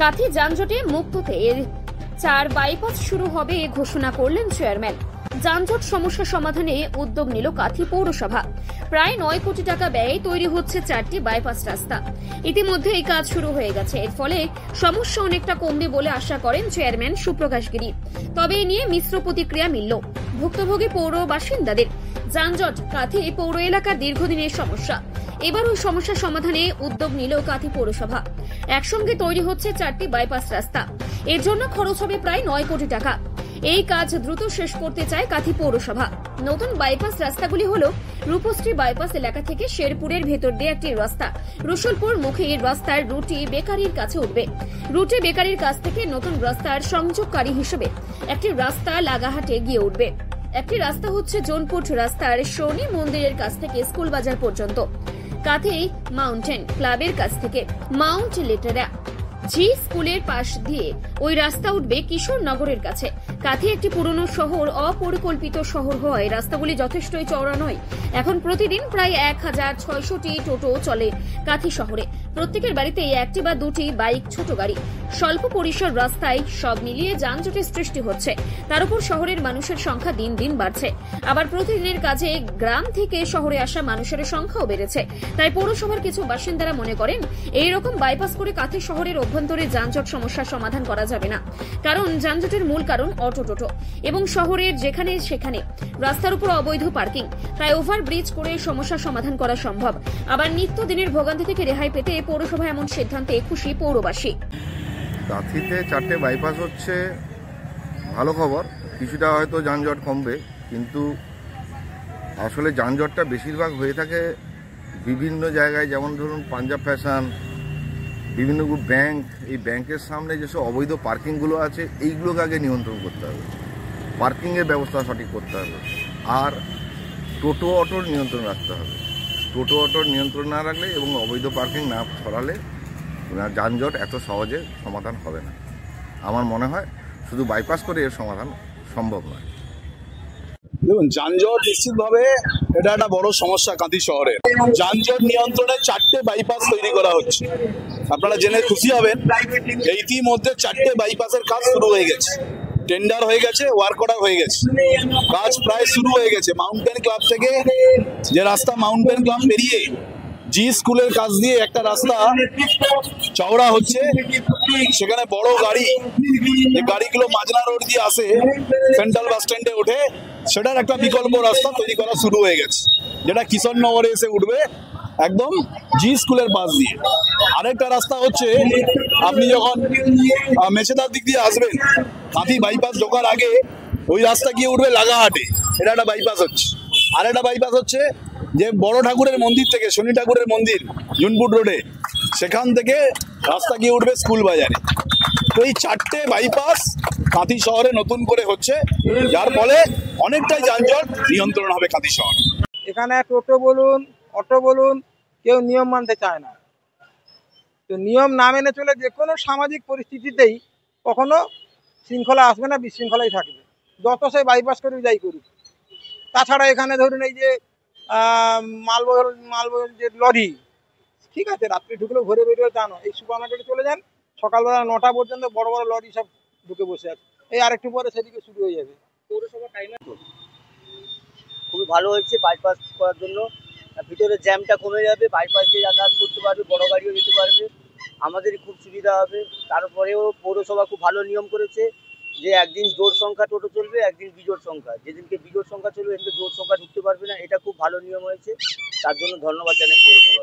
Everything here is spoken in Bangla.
কাঁথি যানজটে মুক্ততে 4 বাইপাস শুরু হবে ঘোষণা করলেন চেয়ারম্যান। যানজট সমস্যা সমাধানে উদ্যোগ নিল কাঁথি পৌরসভা। প্রায় 9 কোটি টাকা ব্যয়ে তৈরি হচ্ছে 4টি বাইপাস রাস্তা। ইতিমধ্যে এই কাজ শুরু হয়ে গেছে। এর ফলে সমস্যা অনেকটা কমবে বলে আশা করেন চেয়ারম্যান সুপ্রকাশ গিরি। তবে এ নিয়ে মিশ্র প্রতিক্রিয়া মিলল ভুক্তভোগী পৌর বাসিন্দাদের। যানজট কাঁথি পৌর এলাকার দীর্ঘদিনের সমস্যা। এবার ওই সমস্যা সমাধানে উদ্যোগ নিল কাঁথি পৌরসভা। একসঙ্গে তৈরি হচ্ছে 4টি বাইপাস রাস্তা। এর জন্য খরচ হবে প্রায় 9 কোটি টাকা। এই কাজ দ্রুত শেষ করতে চায় কাঁথি পৌরসভা। নতুন বাইপাস রাস্তাগুলি হল রূপশ্রী বাইপাস এলাকা থেকে শেরপুরের ভেতর দিয়ে একটি রাস্তা, রসুলপুর মুখে রাস্তার রুটি বেকারির কাছে উঠবে। রুটি বেকারির কাছ থেকে নতুন রাস্তার সংযোগকারী হিসেবে একটি রাস্তা লাগাহাটে গিয়ে উঠবে। একটি রাস্তা হচ্ছে জোনপুর রাস্তার শনি মন্দিরের কাছ থেকে স্কুল বাজার পর্যন্ত। কাঁথি মাউন্টেন ক্লাবের কাছ থেকে মাউন্ট লেটারা জি স্কুলের পাশ দিয়ে ওই রাস্তা উঠবে কিশোর নগরের কাছে। কাঁথি একটি পুরনো শহর, অপরিকল্পিত শহর হওয়ায় রাস্তাগুলি যথেষ্টই চওড়া নয়। এখন প্রতিদিন প্রায় 1600টি টোটো চলে কাঁথি শহরে। প্রত্যেকের বাড়িতে একটি বা দুটি বাইক, ছোট গাড়ি। স্বল্প পরিসর রাস্তায় সব মিলিয়ে যানজটের সৃষ্টি হচ্ছে। তার উপর শহরের মানুষের সংখ্যা দিন দিন বাড়ছে। আবার প্রতিদিনের কাজে গ্রাম থেকে শহরে আসা মানুষের সংখ্যাও বেড়েছে। তাই পৌরসভার কিছু বাসিন্দারা মনে করেন এই রকম বাইপাস করে কাঁথি শহরের অভ্যন্তরে যানজট সমস্যার সমাধান করা যাবে না। কারণ যানজটের মূল কারণ অটো টোটো এবং শহরের যেখানে সেখানে রাস্তার উপর অবৈধ পার্কিং। তাই ওভারব্রিজ করে সমস্যার সমাধান করা সম্ভব। আবার নিত্যদিনের ভোগান্তি থেকে রেহাই পেতে পৌরসভা এমন সিদ্ধান্তে খুশি পৌরবাসী। কাঁথিতে 4টে বাইপাস হচ্ছে ভালো খবর। কিছুটা হয়তো যানজট কমবে, কিন্তু আসলে যানজটটা বেশিরভাগ হয়ে থাকে বিভিন্ন জায়গায়। যেমন ধরুন পাঞ্জাব ফ্যাশন, বিভিন্ন ব্যাংক, এই ব্যাংকের সামনে যেসব অবৈধ পার্কিংগুলো আছে এইগুলোকে আগে নিয়ন্ত্রণ করতে হবে। পার্কিংয়ের ব্যবস্থা সঠিক করতে হবে। আর টোটো অটোর নিয়ন্ত্রণ রাখতে হবে। টোটো অটোর নিয়ন্ত্রণ না রাখলে এবং অবৈধ পার্কিং না ছড়ালে যানজট এত সহজে সমাধান হবে না। আমার মনে হয় শুধু বাইপাস করে এর সমাধান সম্ভব নয়। দেখুন, যানজট নিশ্চিতভাবে এটা একটা বড় সমস্যা কাঁথি শহরে। যানজট নিয়ন্ত্রণে 4টে বাইপাস তৈরি করা হচ্ছে। আপনারা জেনে খুশি হবেন, ইতিমধ্যে 4টে বাইপাসের কাজ শুরু হয়ে গেছে। টেন্ডার হয়ে গেছে, ওয়ার্ক অর্ডার হয়ে গেছে, কাজ প্রায় শুরু হয়ে গেছে। মাউন্টেন ক্লাব থেকে যে রাস্তা, মাউন্টেন ক্লাব পেরিয়ে জি স্কুলের কাছ দিয়ে একটা রাস্তা চওড়া হচ্ছে, সেখানে বড় গাড়ি, যে গাড়িগুলো মাজনা রোড দিয়ে আসে সেন্ট্রাল বাস স্ট্যান্ডে ওঠে, সেটার একটা বিকল্প রাস্তা তৈরি করা শুরু হয়ে গেছে, যেটা কিশোরনগরে এসে উঠবে একদম জি স্কুলের পাশ দিয়ে। আরেকটা রাস্তা হচ্ছে, আপনি যখন মেছেদার দিক দিয়ে আসবেন, কাঁথি বাইপাস ঢোকার আগে ওই রাস্তা গিয়ে উঠবে লাগাহাটে, এটা একটা বাইপাস হচ্ছে। আরেকটা বাইপাস হচ্ছে যে বড় ঠাকুরের মন্দির থেকে, শনি ঠাকুরের মন্দির জুনপুর রোডে, সেখান থেকে রাস্তা গিয়ে উঠবে স্কুল বাজারে। তো এই 4টে বাইপাস কাঁথি শহরে নতুন করে হচ্ছে, যার ফলে অনেকটাই যানজট নিয়ন্ত্রণ হবে কাঁথি শহর। এখানে টোটো বলুন, অটো বলুন, কেউ নিয়ম মানতে চায় না। তো নিয়ম না মেনে চলে যে কোনো সামাজিক পরিস্থিতিতেই কখনো শৃঙ্খলা আসবে না, বিশৃঙ্খলাই থাকবে, যত সে বাইপাস করে যাই করুক। তাছাড়া এখানে ধরুন এই যে মালবহর যে লরি, ঠিক আছে, রাত্রি ঢুকলেও ঘুরে বেরিয়ে জানো, এই সুপার মার্কেটে চলে যান, সকালবেলা 9টা পর্যন্ত বড় বড় লরি সব ঢুকে বসে আছে। এই আরেকটু পরে সেদিকে শুরু হয়ে যাবে। পৌরসভা টাইমে খুবই ভালো হয়েছে বাইপাস করার জন্য। ভিতরে জ্যামটা কমে যাবে, বাইপাস দিয়ে যাতায়াত করতে পারবে, বড় গাড়িও যেতে পারবে, আমাদেরই খুব সুবিধা হবে। তারপরেও পৌরসভা খুব ভালো নিয়ম করেছে যে একদিন জোড় সংখ্যা টোটো চলবে, একদিন বিজোড় সংখ্যা। যেদিনকে বিজোড় সংখ্যা চলবে সেদিনকে জোড় সংখ্যা ঢুকতে পারবে না। এটা খুব ভালো নিয়ম হয়েছে, তার জন্য ধন্যবাদ জানাই পৌরসভা।